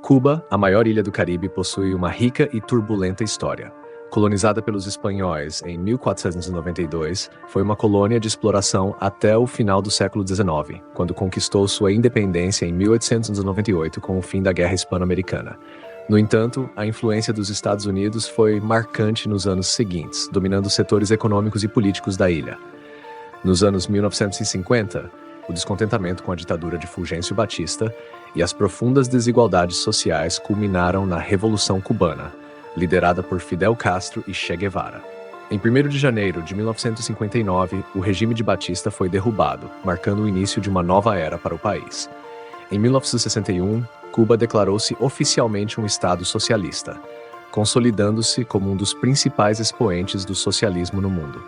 Cuba, a maior ilha do Caribe, possui uma rica e turbulenta história. Colonizada pelos espanhóis em 1492, foi uma colônia de exploração até o final do século XIX, quando conquistou sua independência em 1898 com o fim da Guerra Hispano-Americana. No entanto, a influência dos Estados Unidos foi marcante nos anos seguintes, dominando os setores econômicos e políticos da ilha. Nos anos 1950, o descontentamento com a ditadura de Fulgêncio Batista e as profundas desigualdades sociais culminaram na Revolução Cubana, liderada por Fidel Castro e Che Guevara. Em 1º de janeiro de 1959, o regime de Batista foi derrubado, marcando o início de uma nova era para o país. Em 1961, Cuba declarou-se oficialmente um Estado socialista, consolidando-se como um dos principais expoentes do socialismo no mundo.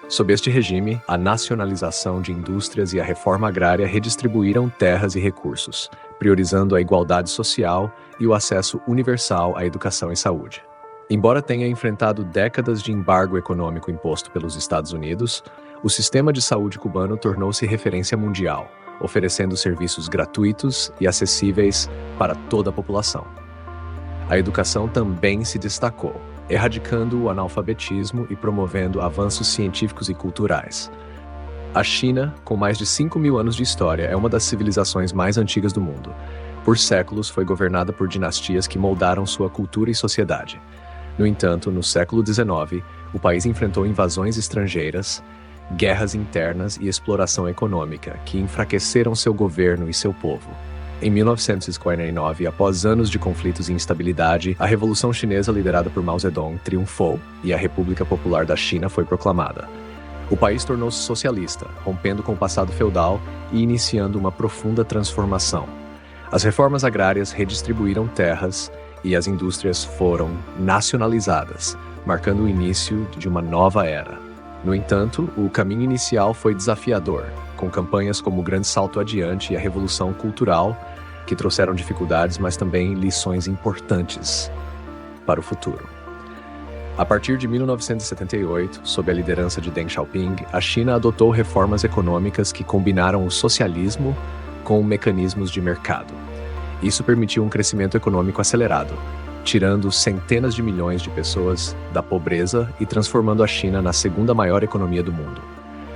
Sob este regime, a nacionalização de indústrias e a reforma agrária redistribuíram terras e recursos, priorizando a igualdade social e o acesso universal à educação e saúde. Embora tenha enfrentado décadas de embargo econômico imposto pelos Estados Unidos, o sistema de saúde cubano tornou-se referência mundial, oferecendo serviços gratuitos e acessíveis para toda a população. A educação também se destacou, erradicando o analfabetismo e promovendo avanços científicos e culturais. A China, com mais de 5.000 anos de história, é uma das civilizações mais antigas do mundo. Por séculos, foi governada por dinastias que moldaram sua cultura e sociedade. No entanto, no século XIX, o país enfrentou invasões estrangeiras, guerras internas e exploração econômica, que enfraqueceram seu governo e seu povo. Em 1949, após anos de conflitos e instabilidade, a Revolução Chinesa, liderada por Mao Zedong, triunfou e a República Popular da China foi proclamada. O país tornou-se socialista, rompendo com o passado feudal e iniciando uma profunda transformação. As reformas agrárias redistribuíram terras e as indústrias foram nacionalizadas, marcando o início de uma nova era. No entanto, o caminho inicial foi desafiador, com campanhas como o Grande Salto Adiante e a Revolução Cultural, que trouxeram dificuldades, mas também lições importantes para o futuro. A partir de 1978, sob a liderança de Deng Xiaoping, a China adotou reformas econômicas que combinaram o socialismo com mecanismos de mercado. Isso permitiu um crescimento econômico acelerado, tirando centenas de milhões de pessoas da pobreza e transformando a China na segunda maior economia do mundo.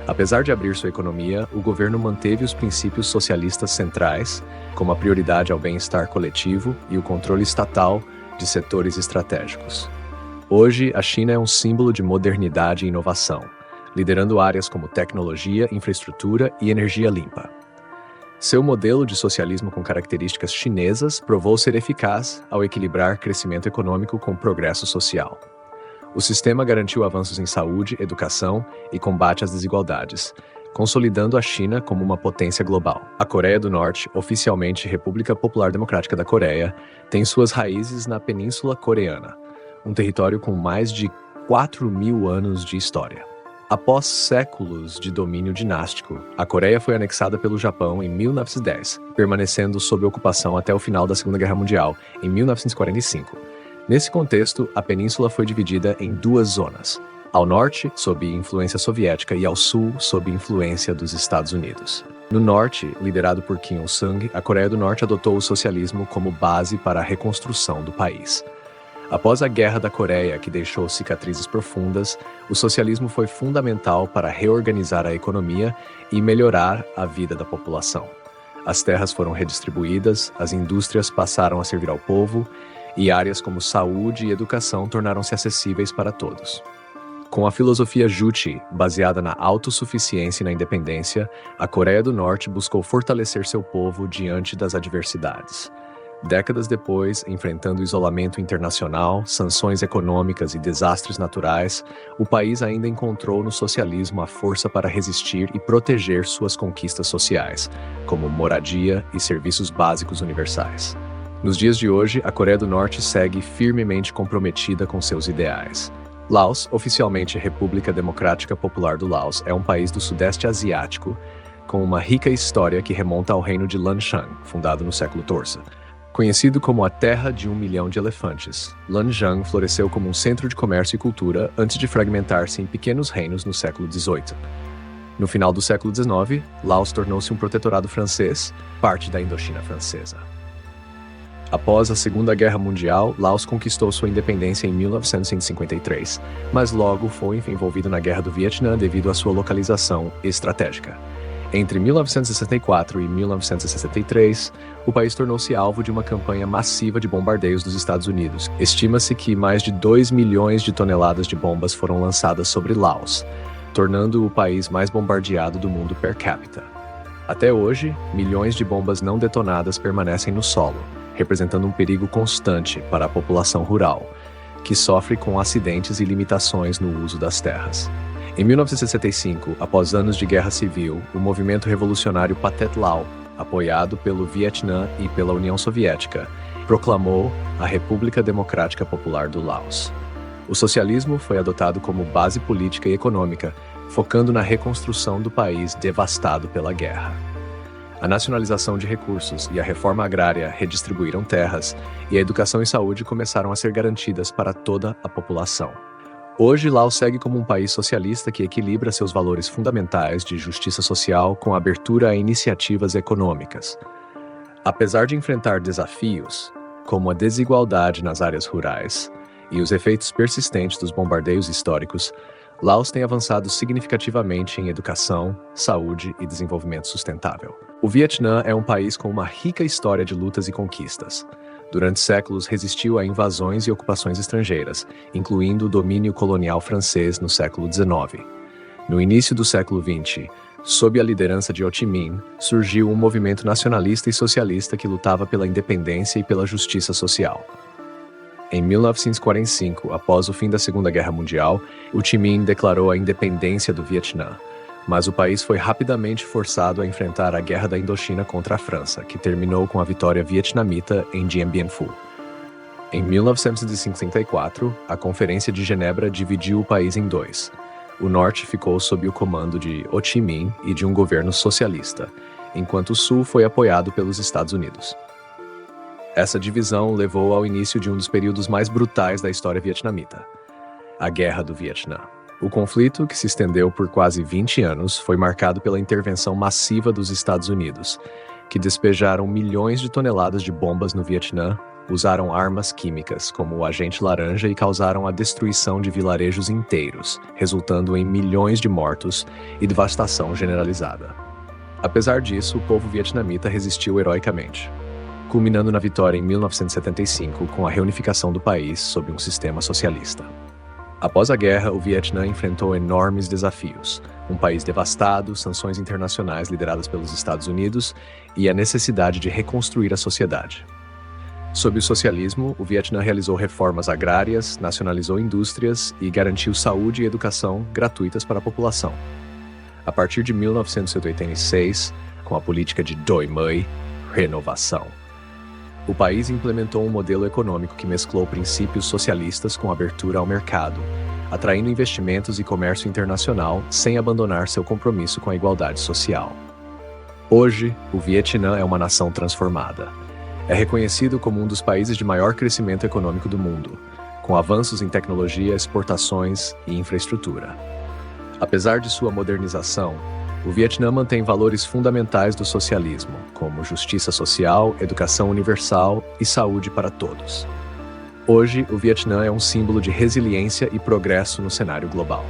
Apesar de abrir sua economia, o governo manteve os princípios socialistas centrais, como a prioridade ao bem-estar coletivo e o controle estatal de setores estratégicos. Hoje, a China é um símbolo de modernidade e inovação, liderando áreas como tecnologia, infraestrutura e energia limpa. Seu modelo de socialismo com características chinesas provou ser eficaz ao equilibrar crescimento econômico com progresso social. O sistema garantiu avanços em saúde, educação e combate às desigualdades, consolidando a China como uma potência global. A Coreia do Norte, oficialmente República Popular Democrática da Coreia, tem suas raízes na Península Coreana, um território com mais de 4.000 anos de história. Após séculos de domínio dinástico, a Coreia foi anexada pelo Japão em 1910, permanecendo sob ocupação até o final da Segunda Guerra Mundial, em 1945. Nesse contexto, a península foi dividida em duas zonas: ao norte, sob influência soviética, e ao sul, sob influência dos Estados Unidos. No norte, liderado por Kim Il-sung, a Coreia do Norte adotou o socialismo como base para a reconstrução do país. Após a Guerra da Coreia, que deixou cicatrizes profundas, o socialismo foi fundamental para reorganizar a economia e melhorar a vida da população. As terras foram redistribuídas, as indústrias passaram a servir ao povo, e áreas como saúde e educação tornaram-se acessíveis para todos. Com a filosofia Juche, baseada na autossuficiência e na independência, a Coreia do Norte buscou fortalecer seu povo diante das adversidades. Décadas depois, enfrentando isolamento internacional, sanções econômicas e desastres naturais, o país ainda encontrou no socialismo a força para resistir e proteger suas conquistas sociais, como moradia e serviços básicos universais. Nos dias de hoje, a Coreia do Norte segue firmemente comprometida com seus ideais. Laos, oficialmente República Democrática Popular do Laos, é um país do Sudeste Asiático com uma rica história que remonta ao reino de Lanshan, fundado no século XIV. Conhecido como a Terra de 1 milhão de elefantes, Lanshan floresceu como um centro de comércio e cultura antes de fragmentar-se em pequenos reinos no século XVIII. No final do século XIX, Laos tornou-se um protetorado francês, parte da Indochina francesa. Após a Segunda Guerra Mundial, Laos conquistou sua independência em 1953, mas logo foi envolvido na Guerra do Vietnã devido à sua localização estratégica. Entre 1964 e 1963, o país tornou-se alvo de uma campanha massiva de bombardeios dos Estados Unidos. Estima-se que mais de 2 milhões de toneladas de bombas foram lançadas sobre Laos, tornando o país mais bombardeado do mundo per capita. Até hoje, milhões de bombas não detonadas permanecem no solo, representando um perigo constante para a população rural, que sofre com acidentes e limitações no uso das terras. Em 1965, após anos de guerra civil, o movimento revolucionário Pathet Lao, apoiado pelo Vietnã e pela União Soviética, proclamou a República Democrática Popular do Laos. O socialismo foi adotado como base política e econômica, focando na reconstrução do país devastado pela guerra. A nacionalização de recursos e a reforma agrária redistribuíram terras, e a educação e saúde começaram a ser garantidas para toda a população. Hoje, Laos segue como um país socialista que equilibra seus valores fundamentais de justiça social com abertura a iniciativas econômicas. Apesar de enfrentar desafios, como a desigualdade nas áreas rurais e os efeitos persistentes dos bombardeios históricos, Laos tem avançado significativamente em educação, saúde e desenvolvimento sustentável. O Vietnã é um país com uma rica história de lutas e conquistas. Durante séculos resistiu a invasões e ocupações estrangeiras, incluindo o domínio colonial francês no século XIX. No início do século XX, sob a liderança de Ho Chi Minh, surgiu um movimento nacionalista e socialista que lutava pela independência e pela justiça social. Em 1945, após o fim da Segunda Guerra Mundial, Ho Chi Minh declarou a independência do Vietnã, mas o país foi rapidamente forçado a enfrentar a Guerra da Indochina contra a França, que terminou com a vitória vietnamita em Dien Bien Phu. Em 1954, a Conferência de Genebra dividiu o país em dois. O norte ficou sob o comando de Ho Chi Minh e de um governo socialista, enquanto o sul foi apoiado pelos Estados Unidos. Essa divisão levou ao início de um dos períodos mais brutais da história vietnamita, a Guerra do Vietnã. O conflito, que se estendeu por quase 20 anos, foi marcado pela intervenção massiva dos Estados Unidos, que despejaram milhões de toneladas de bombas no Vietnã, usaram armas químicas como o agente laranja e causaram a destruição de vilarejos inteiros, resultando em milhões de mortos e devastação generalizada. Apesar disso, o povo vietnamita resistiu heroicamente, culminando na vitória em 1975 com a reunificação do país sob um sistema socialista. Após a guerra, o Vietnã enfrentou enormes desafios: um país devastado, sanções internacionais lideradas pelos Estados Unidos e a necessidade de reconstruir a sociedade. Sob o socialismo, o Vietnã realizou reformas agrárias, nacionalizou indústrias e garantiu saúde e educação gratuitas para a população. A partir de 1986, com a política de Doi Moi, renovação, o país implementou um modelo econômico que mesclou princípios socialistas com abertura ao mercado, atraindo investimentos e comércio internacional sem abandonar seu compromisso com a igualdade social. Hoje, o Vietnã é uma nação transformada. É reconhecido como um dos países de maior crescimento econômico do mundo, com avanços em tecnologia, exportações e infraestrutura. Apesar de sua modernização, o Vietnã mantém valores fundamentais do socialismo, como justiça social, educação universal e saúde para todos. Hoje, o Vietnã é um símbolo de resiliência e progresso no cenário global.